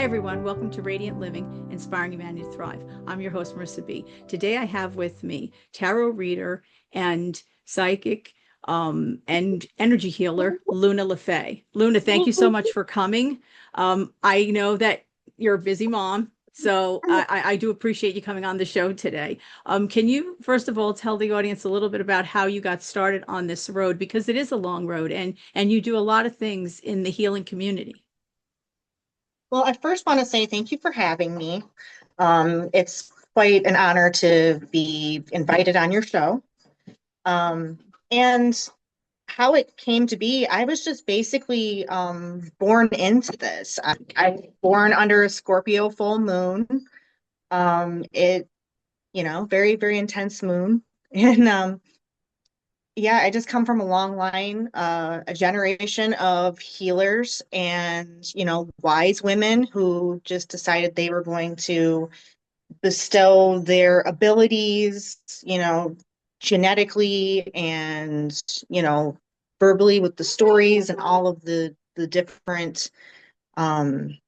Hi, everyone. Welcome to Radiant Living, Inspiring Humanity to Thrive. I'm your host, Marisa B. Today, I have with me tarot reader and psychic and energy healer, Luna LaFae. Luna, thank you so much for coming. I know that you're a busy mom, so I do appreciate you coming on the show today. Can you, first of all, tell the audience a little bit about how you got started on this road? Because it is a long road, and you do a lot of things in the healing community. Well, I first want to say thank you for having me. It's quite an honor to be invited on your show. And how it came to be, I was just basically born into this. I was born under a Scorpio full moon. Very, very intense moon. And yeah, I just come from a long line, a generation of healers and, wise women who just decided they were going to bestow their abilities, genetically and, verbally with the stories and all of the different, um,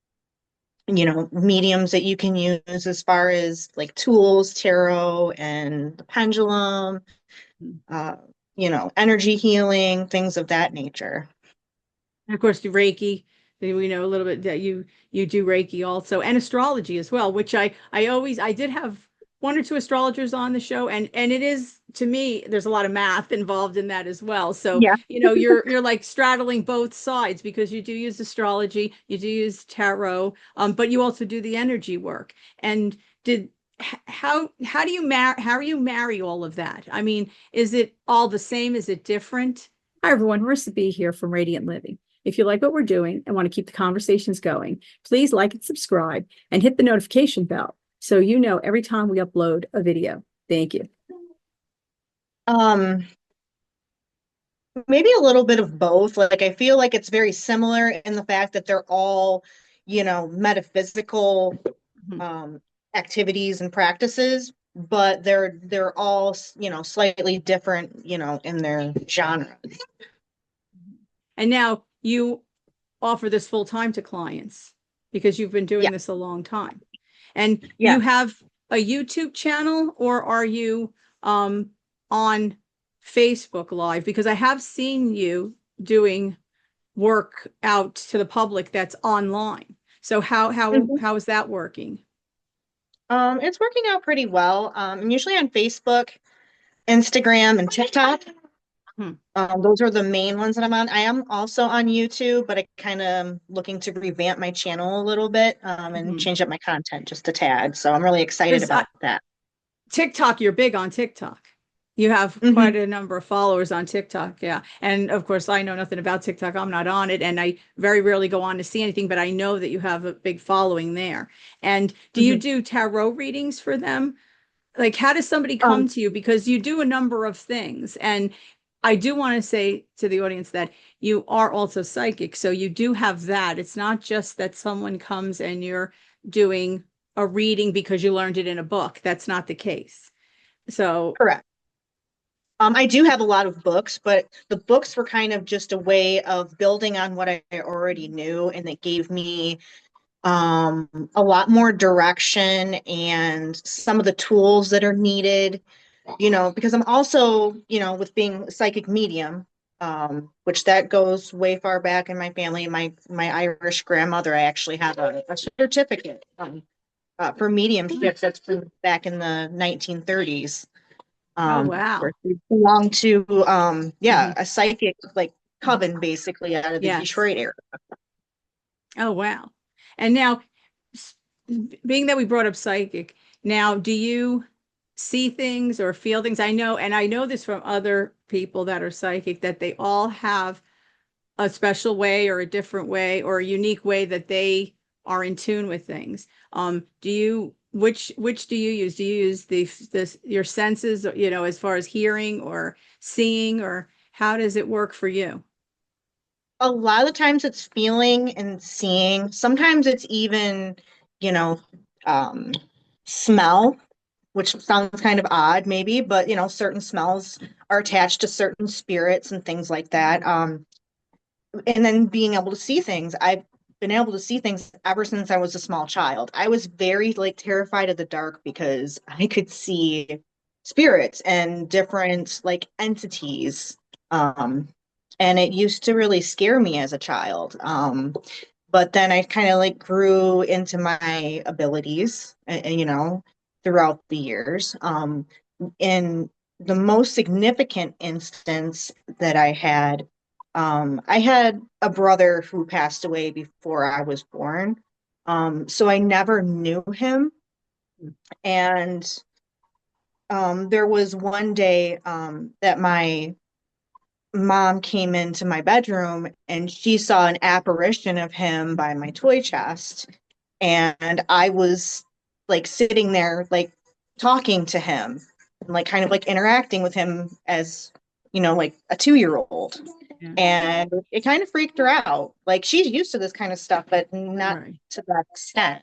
mediums that you can use as far as like tools, tarot and the pendulum, uh, energy healing, things of that nature. And of course, the Reiki. We know a little bit that you do Reiki also, and astrology as well, which I did have one or two astrologers on the show, and it is, to me, there's a lot of math involved in that as well. So, Yeah. you're like straddling both sides because you do use astrology, you do use tarot, but you also do the energy work. And did how do you marry all of that? I mean, is it all the same? Is it different? Hi, everyone. Marisa B here from Radiant Living. If you like what we're doing and want to keep the conversations going, please like and subscribe and hit the notification bell so you know every time we upload a video. Thank you. Um, Maybe a little bit of both. Like I feel like it's very similar in the fact that they're all, metaphysical Mhm. um activities and practices, but they're all, slightly different, in their genre. And now you offer this full time to clients because you've been doing Yeah. this a long time. And Yeah. you have a YouTube channel, or are you on Facebook Live? Because I have seen you doing work out to the public that's online. So Mhm. how is that working? It's working out pretty well. I'm usually on Facebook, Instagram, and TikTok. Hmm. Those are the main ones that I'm on. I am also on YouTube, but I kind of looking to revamp my channel a little bit, and Mhm. change up my content just a tad. So I'm really excited Because about that. TikTok, you're big on TikTok. You have quite Hmm. a number of followers on TikTok. Yeah. And of course, I know nothing about TikTok. I'm not on it. And I very rarely go on to see anything, but I know that you have a big following there. And do you Hmm. do tarot readings for them? Like, how does somebody Um, come to you? Because you do a number of things. And I do want to say to the audience that you are also psychic. So you do have that. It's not just that someone comes and you're doing a reading because you learned it in a book. That's not the case. So, Correct. I do have a lot of books, but the books were kind of just a way of building on what I already knew, and it gave me a lot more direction and some of the tools that are needed, because I'm also, with being a psychic medium, which that goes way far back in my family. My Irish grandmother, I actually have a certificate for mediumship that's from back in the 1930s. oh, Where wow. she belonged to Hmm. a psychic like coven basically out of the Yes. Detroit area. Oh, wow. And now, s- being that we brought up psychic, now do you see things or feel things? I know, and I know this from other people that are psychic, that they all have a special way or a different way or a unique way that they are in tune with things. Do you which do you use? Do you use this your senses, as far as hearing or seeing, or how does it work for you? A lot of the times it's feeling and seeing. Sometimes it's even, you know, um, smell, which sounds kind of odd maybe, but certain smells are attached to certain spirits and things like that. And then being able to see things. I've been able to see things ever since I was a small child. I was very like terrified of the dark because I could see spirits and different like entities. Um, and it used to really scare me as a child. But then I kind of like grew into my abilities, throughout the years. In the most significant instance that I had a brother who passed away before I was born. So I never knew him. And there was one day that my mom came into my bedroom and she saw an apparition of him by my toy chest. And I was like sitting there, like talking to him and like kind of like interacting with him as, like a 2-year-old. Yeah. And it kind of freaked her out. Like she's used to this kind of stuff, but not Right. to that extent.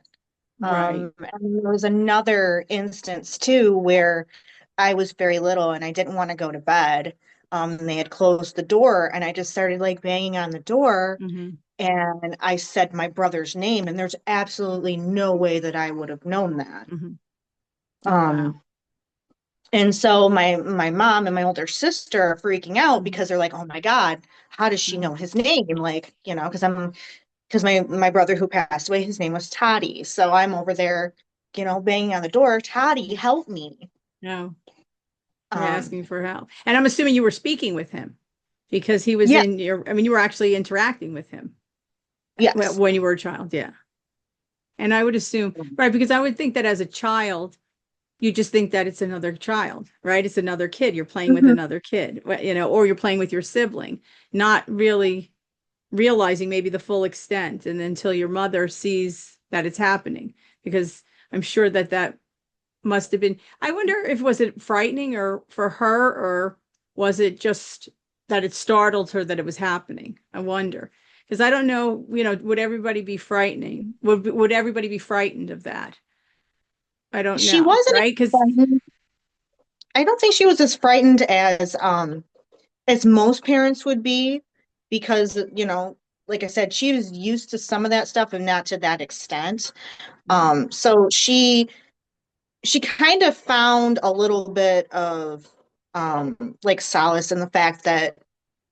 Right. And there was another instance too where I was very little and I didn't want to go to bed. And they had closed the door and I just started like banging on the door Mm-hmm. and I said my brother's name and there's absolutely no way that I would have known that. Mm-hmm. Oh, wow. Um, and so my mom and my older sister are freaking out Mm-hmm. because they're like, "Oh my God, how does she know his name?" Like, because my brother who passed away, his name was Toddy. So I'm over there, banging on the door, "Toddy, help me." No, you're Um, asking for help. And I'm assuming you were speaking with him because he was yeah, in your, I mean, you were actually interacting with him yes. when you were a child. Yeah. And I would assume, right, because I would think that as a child, you just think that it's another child, right? It's another kid. You're playing with Mhm. another kid, or you're playing with your sibling, not really realizing maybe the full extent. And until your mother sees that it's happening, because I'm sure that that must have been, I wonder if was it frightening or for her, or was it just that it startled her that it was happening? I wonder. Because I don't know, would everybody be frightening? Would everybody be frightened of that? I don't She know, wasn't right? Because frightened. I don't think she was as frightened as most parents would be because, like I said, she was used to some of that stuff and not to that extent. So she kind of found a little bit of like solace in the fact that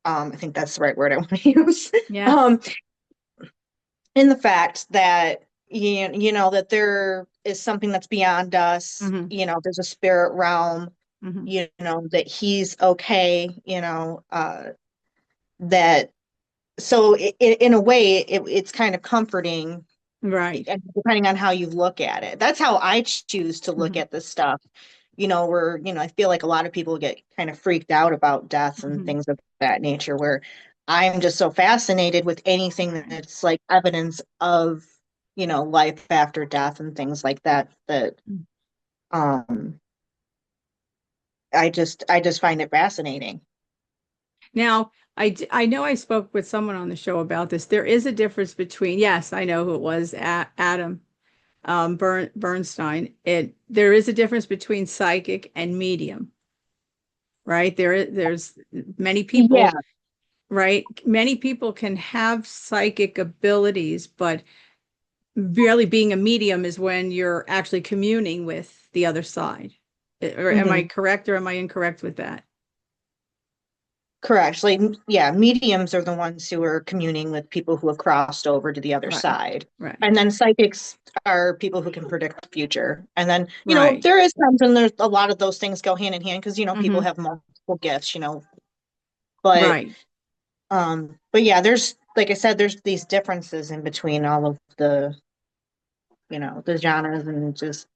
I think that's the right word I want to use. yes. um in the fact that that there is something that's beyond us, Hmm. there's a spirit realm, Hmm. that he's okay, that so in a way it's kind of comforting, Right. and depending on how you look at it. That's how I choose to look Hmm. at this stuff. Where, I feel like a lot of people get kind of freaked out about death and Hmm. things of that nature, where I'm just so fascinated with anything Right. that's like evidence of, life after death and things like that, um I just find it fascinating. Now, I know I spoke with someone on the show about this. There is a difference between, yes, I know who it was, Adam Bernstein. There is a difference between psychic and medium, right? There's many Yeah, people, right? Many people can have psychic abilities, but really being a medium is when you're actually communing with the other side. Or am I hmm, correct or am I incorrect with that? correct. Like, yeah, mediums are the ones who are communing with people who have crossed over to the other Right. side. Right. And then psychics are people who can predict the future. And then, Right. there is times when there's a lot of those things go hand in hand because, people Hmm. have multiple gifts, but Right. but yeah, there's like I said, there's these differences in between all of the genres and just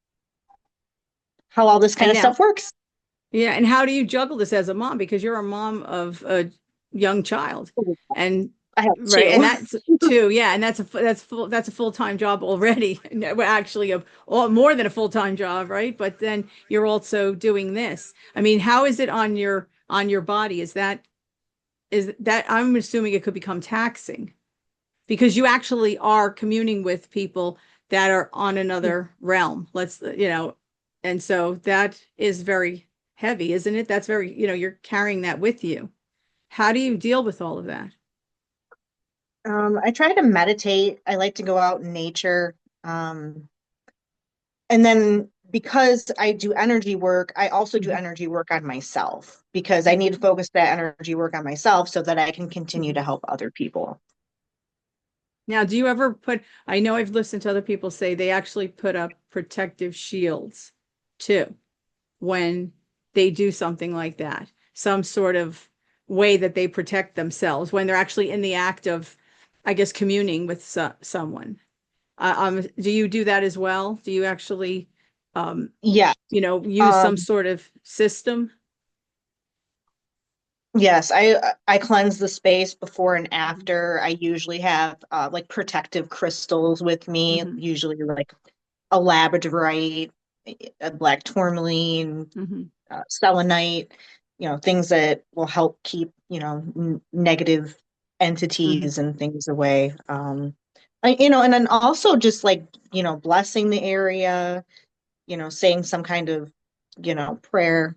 how all this kind And of now, stuff works. yeah, and how do you juggle this as a mom? Because you're a mom of a young child, and I have right, and two. that's too, yeah, and that's a full-time job already. No, well, actually, more than a full-time job, right? But then you're also doing this. I mean, how is it on your body? Is that I'm assuming it could become taxing because you actually are communing with people that are on another realm. And so that is very heavy, isn't it? That's very, you're carrying that with you. How do you deal with all of that? I try to meditate. I like to go out in nature. Um, and then because I do energy work, I also do Mhm. energy work on myself because I need to Mhm. focus that energy work on myself so that I can continue to Mhm. help other people. Now, do you ever put, I know I've listened to other people say they actually put up protective shields too when they do something like that, some sort of way that they protect themselves when they're actually in the act of, I guess, communing with someone. Do you do that as well? Do you actually, um, Yeah. use some Um, sort of system? yes, I cleanse the space before and after. I usually have like protective crystals with me, Hmm. usually like a labradorite, a black tourmaline, Hmm. selenite, things that will help keep, negative Hmm. entities and things away. And then also just like, blessing the area, saying some kind of, prayer,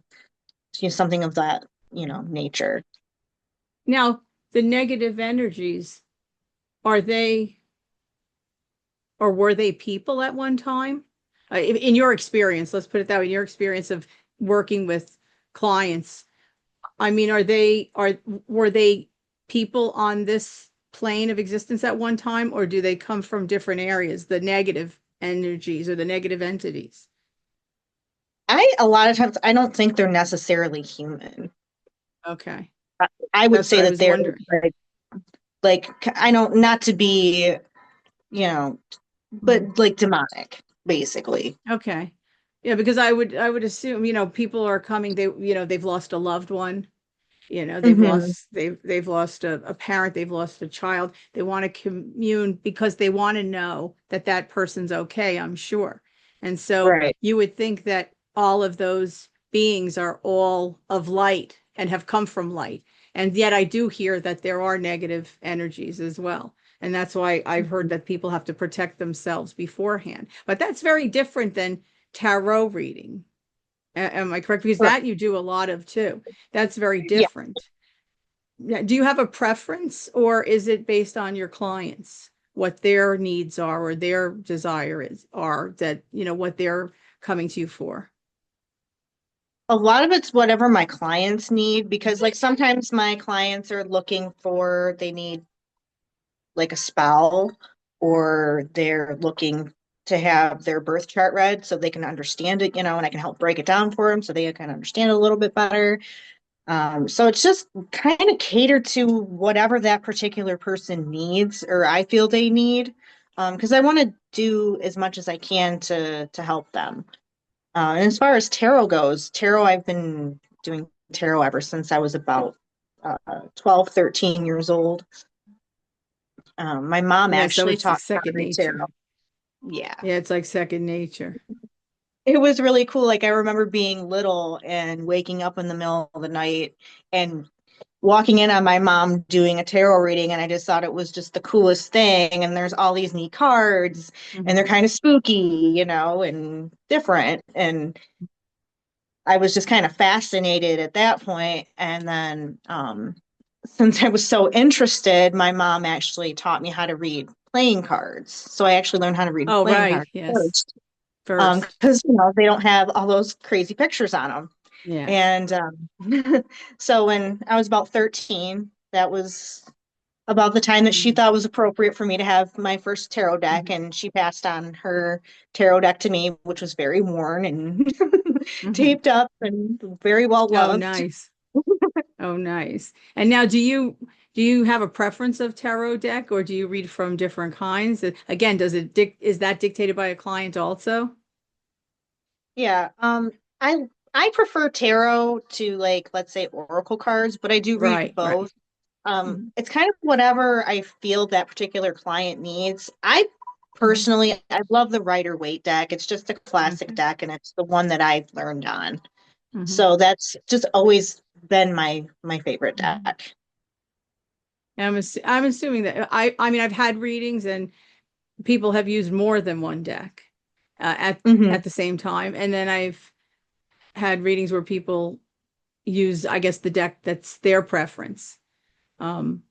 something of that, nature. Now, the negative energies, are they or were they people at one time? In your experience, let's put it that way, in your experience of working with clients, I mean, were they people on this plane of existence at one time, or do they come from different areas, the negative energies or the negative entities? A lot of times, I don't think they're necessarily human. Okay, I would that's what say I that was they're wondering. like, I don't, not to be, you know, Mhm. but like demonic, basically. Okay. Yeah, because I would assume, people are coming, they've lost a loved one. They've Hmm. lost they've lost a parent, they've lost a child. They want to commune because they want to know that that person's okay, I'm sure. And so Right. you would think that all of those beings are all of light and have come from light. And yet I do hear that there are negative energies as well. And that's why I've heard that people have to protect themselves beforehand. But that's very different than tarot reading. Am I correct? Because Right. that you do a lot of too. That's very Yeah. different. Now, do you have a preference or is it based on your clients, what their needs are or their desire are that, what they're coming to you for? A lot of it's whatever my clients need because like sometimes my clients are looking for, they need like a spell or they're looking to have their birth chart read so they can understand it, and I can help break it down for them so they can understand it a little bit better. So it's just kind of catered to whatever that particular person needs or I feel they need, because I want to do as much as I can to help them. And as far as tarot goes, tarot, I've been doing tarot ever since I was about 12, 13 years old. My mom Yeah, so actually it's taught me how to second read nature. tarot. Yeah. Yeah, it's like second nature. It was really cool. Like I remember being little and waking up in the middle of the night and walking in on my mom doing a tarot reading, and I just thought it was just the coolest thing. And there's all these neat cards, and they're Hmm. kind of spooky, and different. And I was just kind of fascinated at that point. And then since I was so interested, my mom actually taught me how to read playing cards. So I actually learned how to read Oh, playing right. cards Yes. first, First. because they don't have all those crazy pictures on them. Yes. And so when I was about 13, that was about the time that she Hmm. thought was appropriate for me to have my first tarot deck. Hmm. And she passed on her tarot deck to me, which was very worn and Hmm. taped up and very well Oh, loved. nice. Oh, nice. And now do you have a preference of tarot deck or do you read from different kinds? Again, is that dictated by a client also? Yeah. I prefer tarot to like, let's say oracle cards, but I do read Right, right. both. Mhm. It's kind of whatever I feel that particular client needs. I Mhm. personally, I love the Rider Waite deck. It's just a classic Okay. deck and it's the one that I've learned on. Mhm. So that's just always been my favorite Mhm. deck. I'm assuming that I mean I've had readings and people have used more than one deck Hmm. at the same time, and then I've had readings where people use, I guess, the deck that's their preference. Um,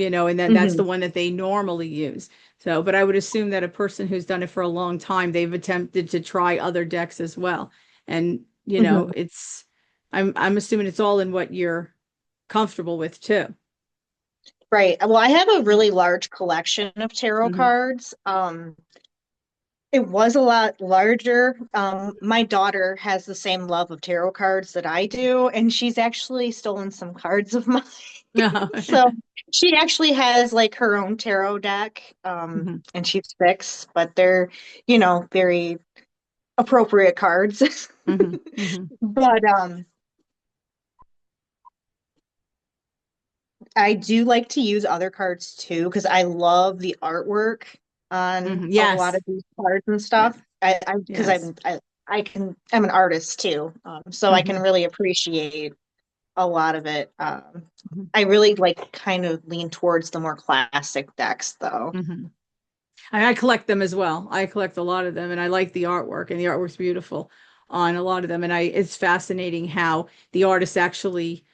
and then that's the one that they normally use. So, but I would assume that a person who's done it for a long time, they've attempted to try other decks as well. And, Hmm. I'm assuming it's all in what you're comfortable with too. Right. Well, I have a really large collection of tarot Hmm. cards. It was a lot larger. My daughter has the same love of tarot cards that I do, and she's actually stolen some cards of mine. No. So she actually has like her own tarot deck, Hmm. and she's fixed, but they're, very appropriate cards. Hmm. Hmm. But I do like to use other cards too because I love the artwork on Hmm. a lot Yes. of these cards and Yeah. stuff. Because Yes. I'm an artist too, so I can Hmm. really appreciate a lot of it. Hmm. I really like kind of lean towards the more classic decks though. Hmm. I collect them as well. I collect a lot of them, and I like the artwork, and the artwork's beautiful on a lot of them. And it's fascinating how the artists actually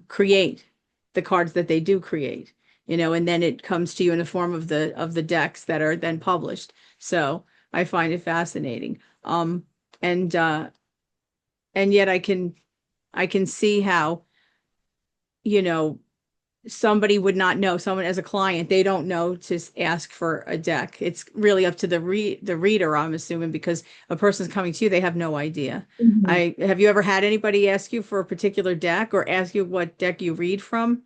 create the cards that they do create, and then it comes to you in the form of the decks that are then published. So I find it fascinating. And and yet I can see how, you know, somebody would not know, someone as a client, they don't know to ask for a deck. It's really up to the reader, I'm assuming, because a person's coming to you, they have no idea. Mhm. I Have you ever had anybody ask you for a particular deck or ask you what deck you read from?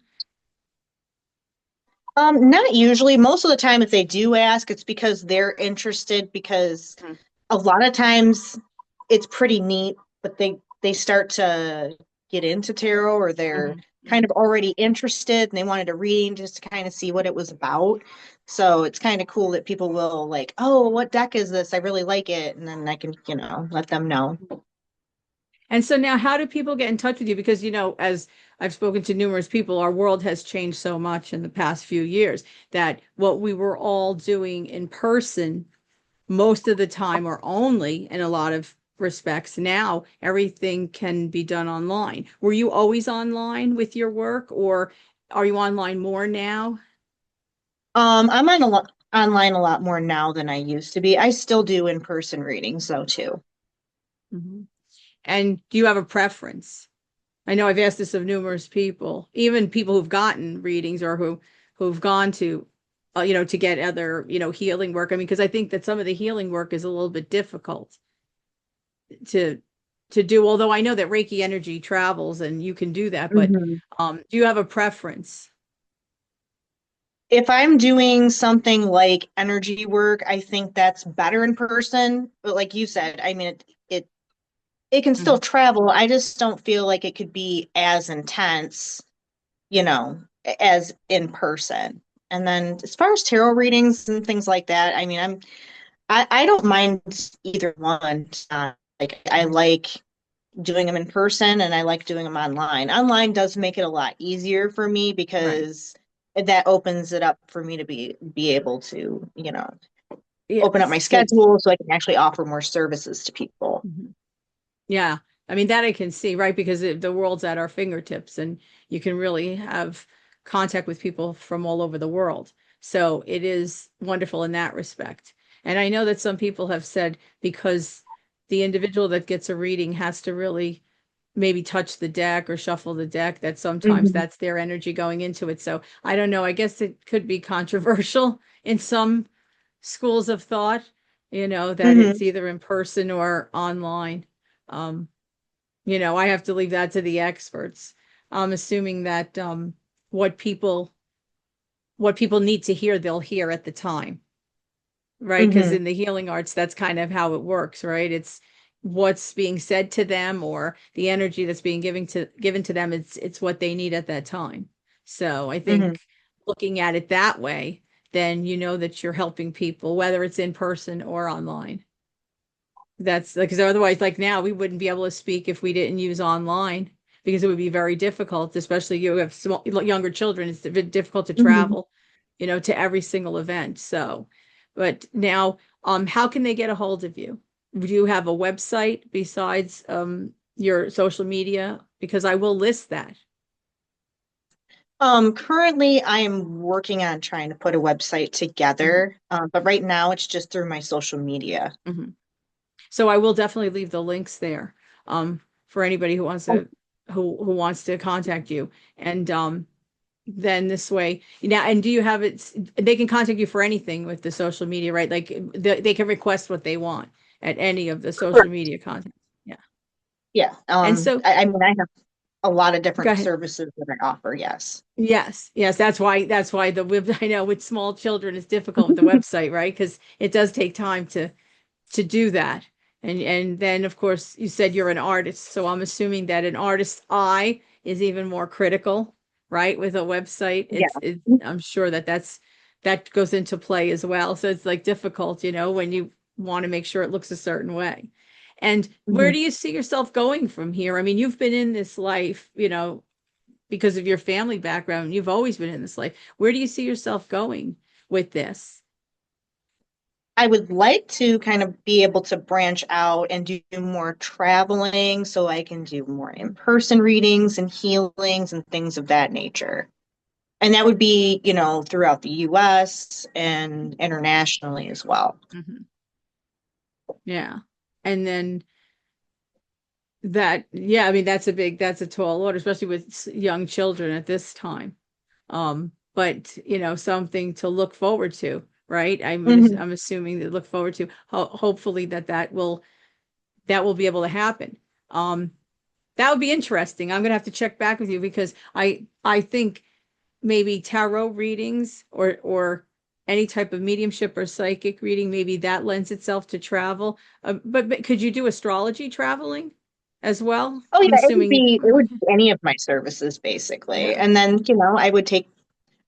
Not usually. Most of the time, if they do ask, it's because they're interested because Mhm. a lot of times it's pretty neat, but they start to get into tarot or they're Mhm. kind Mhm. of already interested and they wanted a reading just to kind of see what it was about. So it's kind of cool that people will like, oh, what deck is this? I really like it. And then I can, let them know. And so now, how do people get in touch with you? Because, as I've spoken to numerous people, our world has changed so much in the past few years that what we were all doing in person most of the time, or only in a lot of respects, now everything can be done online. Were you always online with your work, or are you online more now? I'm online a lot more now than I used to be. I still do in-person readings though too. Mhm. And do you have a preference? I know I've asked this of numerous people, even people who've gotten readings or who've gone to, to get other, healing work. I mean, because I think that some of the healing work is a little bit difficult to to do. Although I know that Reiki energy travels and you can do that, but Mhm. do you have a preference? If I'm doing something like energy work, I think that's better in person. But like you said, I mean, it can still Mhm. travel. I just don't feel like it could be as intense, you know, as in person. And then as far as tarot readings and things like that, I mean, I don't mind either one. Like I Mhm. like doing them in person and I like doing them online. Online does make it a lot easier for me Right. because that opens it up for me to be able to, open up my Yes. schedule so I can actually offer more services to people. Mhm. Yeah. I mean, that I can see, right? Because the world's at our fingertips and you can really have contact with people from all over the world. So it is wonderful in that respect. And I know that some people have said because the individual that gets a reading has to really maybe touch the deck or shuffle the deck, that sometimes Mhm. that's their energy going into it. So I don't know. I guess it could be controversial in some schools of thought, that it's Mhm. either in person or online. Um, I have to leave that to the experts. I'm assuming that what people what people need to hear, they'll hear at the time, right? Because Mhm. in the healing arts, that's kind of how it works, right? It's what's being said to them or the energy that's being given to them. It's what they need at that time. So I Mhm. think looking at it that way, then you know that you're helping people, whether it's in person or online. That's because otherwise, like now, we wouldn't be able to speak if we didn't use online because it would be very difficult, especially you have small, younger children. It's a bit difficult to Mhm. travel, to every single event. So, but now, how can they get a hold of you? Do you have a website besides your social media? Because I will list that. Currently I am working on trying to put a website Mhm, together, but right now it's just through my social media. mhm. So I will definitely leave the links there for anybody who wants Oh, to who wants to contact you. And then this way, now, and do you have it? They can contact you for anything with the social media, right? Like they can request what they want at any of the social correct. media content. Yeah. Yeah. And so I mean, I have a lot of go different ahead. services that I offer. Yes. Yes, yes, that's why the web I know with small children it's difficult with the website, right? Because it does take time to do that. And then of course you said you're an artist, so I'm assuming that an artist's eye is even more critical, right? With a website, Yeah. I'm sure that goes into play as well. So it's like difficult, when you want to make sure it looks a certain way. And where Mhm. do you see yourself going from here? I mean, you've been in this life, because of your family background, you've always been in this life. Where do you see yourself going with this? I would like to kind of be able to branch out and do more traveling so I can do more in-person readings and healings and things of that nature. And that would be, throughout the US and internationally as well. Mhm. Yeah. And then I mean, that's a tall order, especially with young children at this time. But something to look forward to, right? Mhm. I'm assuming to look forward to. Hopefully that will be able to happen. Um, that would be interesting. I'm gonna have to check back with you because I think maybe tarot readings or any type of mediumship or psychic reading, maybe that lends itself to travel. But could you do astrology traveling as well? Oh I'm yeah, assuming you it would could. be any of my services basically. Yeah. And then,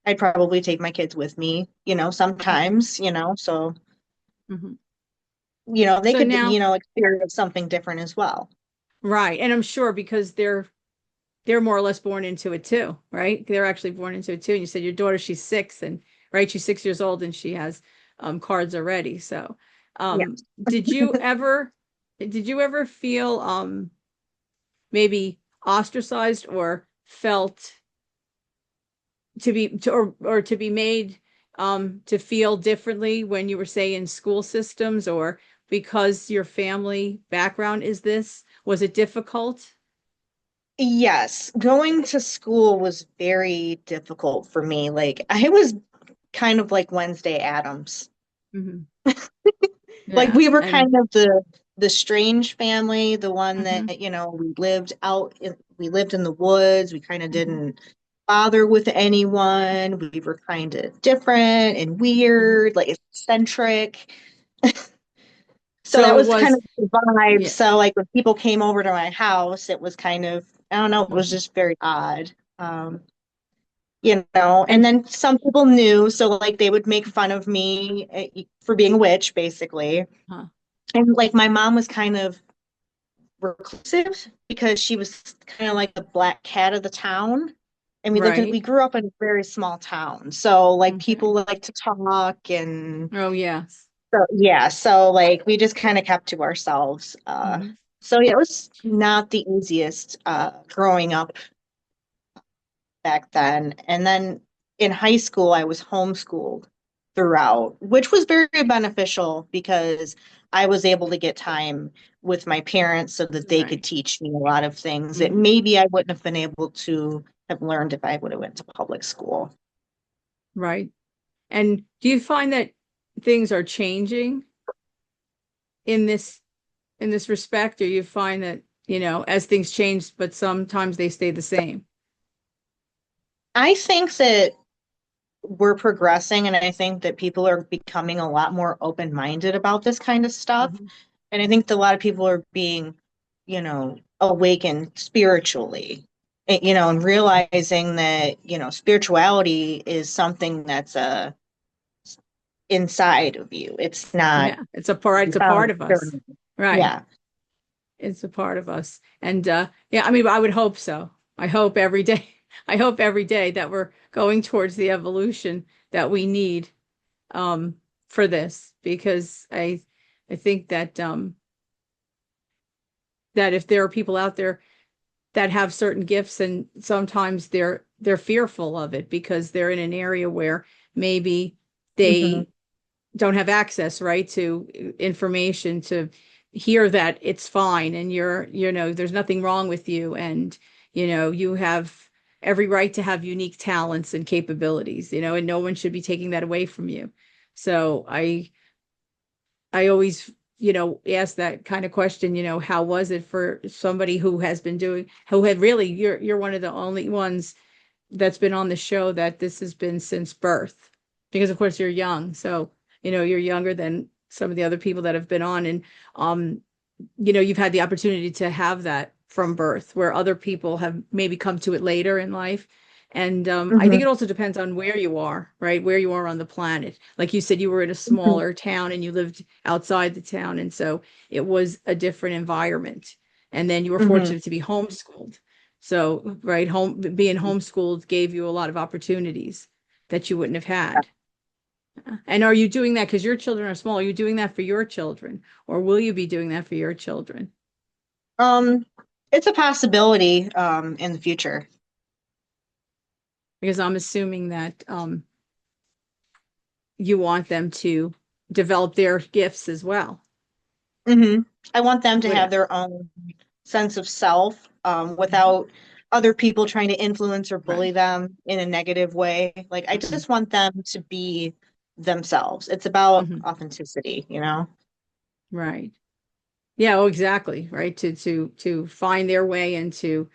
I'd probably take my kids with me, Mhm, sometimes, so, mhm. they So could, now, experience something different as well. right, and I'm sure because they're more or less born into it too, right? They're actually born into it too. And you said your daughter, she's 6, and right, she's 6 years old and she has cards already. So, um, Yes. did you ever did you ever feel maybe ostracized or felt or to be made to feel differently when you were, say, in school systems, or because your family background is this? Was it difficult? Yes, going to school was very difficult for me. Like I was kind of like Wednesday Addams. Hmm. Like Yeah. we were And kind of the strange family, the one hmm that, we lived in the woods. We kind of hmm didn't bother with anyone. We were kind of different and hmm weird, like eccentric. So that so it was kind was, of the vibe. yeah. So like when people came over to my house, it was kind of, I don't know, it was Mhm. just very odd. And And then some people knew, so like they would make fun of me for being a witch, basically. huh, And like my mom was kind of reclusive because she was kind of like the black cat of the town. And we right. grew up in a very small town. So like people Okay. like to talk and Oh, yes. so yeah, so like we just kind of kept to ourselves. Hmm. So yeah, it was not the easiest growing up back then. And then in high school, I was homeschooled throughout, which was very beneficial because I was able to get time with my parents so that they could Right. teach me a lot of things that Hmm. maybe I wouldn't have been able to have learned if I would have went to public school. Right. And do you find that things are changing in this respect, or you find that, as things change, but sometimes they stay the same? I think that we're progressing, and I think that people are becoming a lot more open-minded about this kind of stuff. Hmm. And I think that a lot of people are being, awakened spiritually, and realizing that, spirituality is something that's inside of you. It's not Yeah, it's a part found of us. externally. Right. Yeah. It's a part of us. And yeah, I mean, I would hope so. I hope every day. I hope every day that we're going towards the evolution that we need um for this, because I think that if there are people out there that have certain gifts, and sometimes they're fearful of it because they're in an area where maybe Mhm. they don't have access, right, to information to hear that it's fine and there's nothing wrong with you, and you have every right to have unique talents and capabilities, and no one should be taking that away from you. So I always, ask that kind of question, how was it for somebody who has been doing, who had really, you're one of the only ones that's been on the show that this has been since birth, because of course you're young. So, you're younger than some of the other people that have been on. And, um, you've had the opportunity to have that from birth, where other people have maybe come to it later in life. And I think Mhm. it also depends on where you are, right? Where you are on the planet. Like you said, you were in a Mhm. smaller town and you lived outside the town. And so it was a different environment. And then you were Mhm. fortunate to be homeschooled. So, right, being homeschooled gave you a lot of opportunities that you wouldn't have had. And are you doing that because your children are small? Are you doing that for your children, or will you be doing that for your children? Um, it's a possibility in the future. Because I'm assuming that you want them to develop their gifts as well. Hmm. I want them to have What? their own sense of self, Mhm. without other people trying to influence or bully Right. them in a negative way. Like, I Mhm. just want them to be themselves. It's about Mhm. authenticity, you know? Right. Yeah, oh, exactly. Right. To find their way and to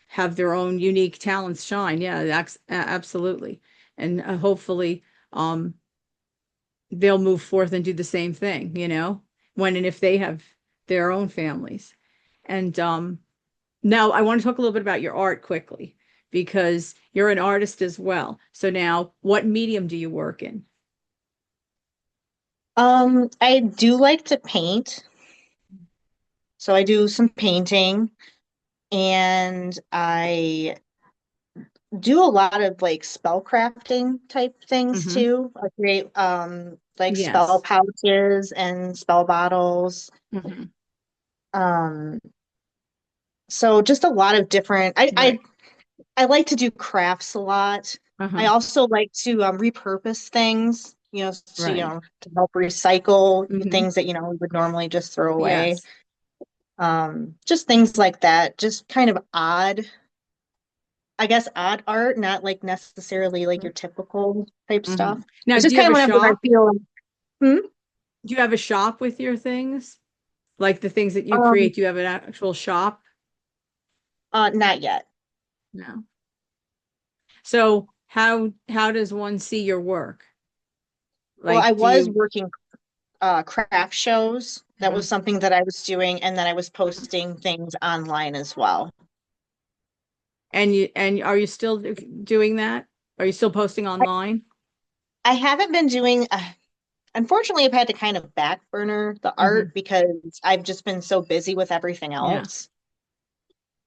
have their own unique talents shine. Yeah, that's absolutely. And hopefully, um, they'll move forth and do the same thing, when and if they have their own families. And now I want to talk a little bit about your art quickly, because you're an artist as well. So now, what medium do you work in? I do like to paint, so I do some painting, and I do a lot of like spell crafting type things Hmm. too. I create like spell Yes. pouches and spell bottles. Hmm. Um, so just a lot of different Right. I like to do crafts a lot. I Uh-huh. also like to repurpose things, Right. to help recycle Hmm. things that, we would normally just throw away. Yes. Just things like that, just kind of odd, I guess odd art, not like necessarily like your typical type Hmm. stuff. Now, It's do just you have kind a of whenever I shop? feel, hmm? Do you have a shop with your things? Like the things that you Um, create, do you have an actual shop? not yet. No. So how does one see your work? Well, I Like, do was you? working craft shows. That was Mhm. something that I was doing, and then I was posting things online as well. And are you still doing that? Are you still posting I, online? I haven't been doing, unfortunately, I've had to kind of back burner the art Hmm. because I've just been so busy with everything Yeah. else.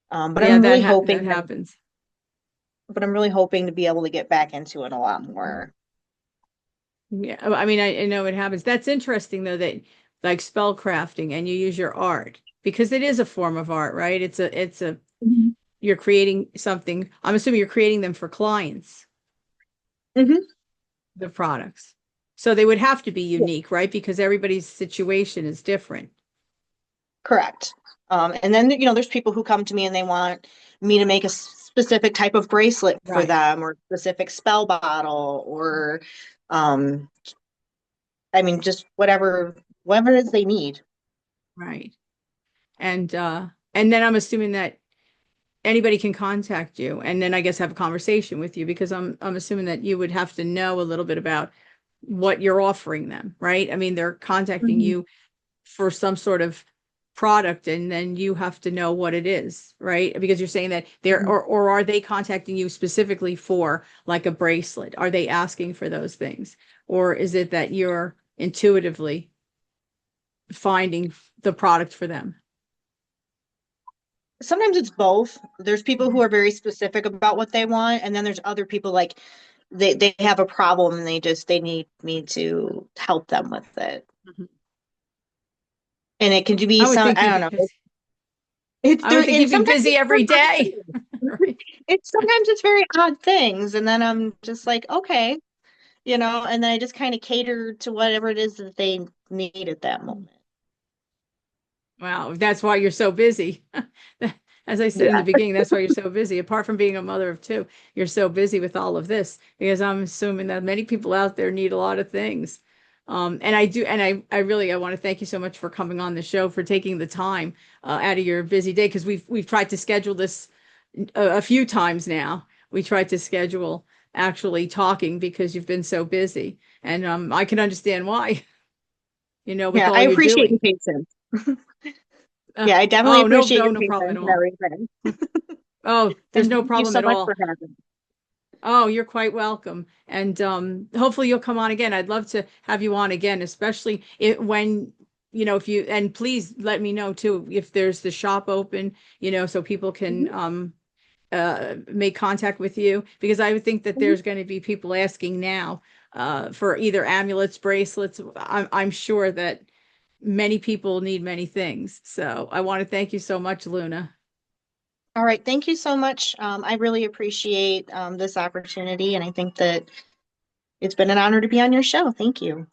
But Yeah, I'm really that hoping that, happens. but I'm really hoping to be able to get back into it a lot more. Yeah. I mean, I know it happens. That's interesting though, that like spell crafting and you use your art, because it is a form of art, right? It's a Mhm. you're creating something. I'm assuming you're creating them for clients, Hmm. the products. So they would have to be unique, right? Because everybody's situation is different. Correct. And then, there's people who come to me and they want me to make a specific type of bracelet for Right. them or specific spell bottle or, um, I mean, just whatever it is they need. Right. And then I'm assuming that anybody can contact you and then I guess have a conversation with you, because I'm assuming that you would have to know a little bit about what you're offering them, right? I mean, they're contacting Mhm. you for some sort of product, and then you have to know what it is, right? Because you're saying that they're, Mhm. or are they contacting you specifically for like a bracelet? Are they asking for those things? Or is it that you're intuitively finding the product for them? Sometimes it's both. There's people who Mhm. are very specific about what they want, and then there's other people like they have a problem and they need me to help them with it. Mhm. And it can be I would some, think I you, don't know. because It's I there, would think and you'd be sometimes busy it's every very odd day. things. Right. It's sometimes it's very odd things, and then I'm just like, okay, and then I just kind of cater to whatever it is that they need at that moment. Wow, that's why you're so busy. As I said in the Yeah. beginning, that's why you're so busy. Apart from being a mother of two, you're so busy with all of this because I'm assuming that many people out there need a lot of things. And I do, and I really, I want to thank you so much for coming on the show, for taking the time out of your busy day, because we've tried to schedule this a few times now. We tried to schedule actually talking because you've been so busy, and I can understand why, with Yeah, all I you're appreciate doing. your patience. Yeah, I definitely Oh, no, appreciate no, your no problem patience at and all. everything. Oh, there's And no thank you problem so at much all. for having me. Oh, you're quite welcome. And hopefully you'll come on again. I'd love to have you on again, especially when, if you, and please let me know too, if there's the shop open, so people can Mhm. make contact with you, because I would think that Mhm. there's going to be people asking now for either amulets, bracelets. I'm sure that many people need many things. So I want to thank you so much, Luna. All right, thank you so much. I really appreciate this opportunity, and I think that it's been an honor to be on your show. Thank you.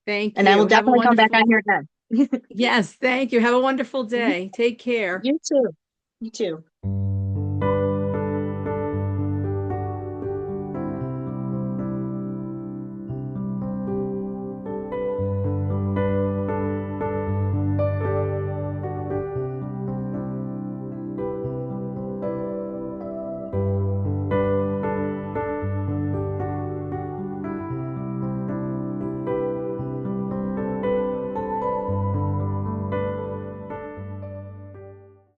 Thank And I will you. Have a definitely come back on wonderful, here again. yes, thank you. Have a wonderful day. Take care. You too. You too.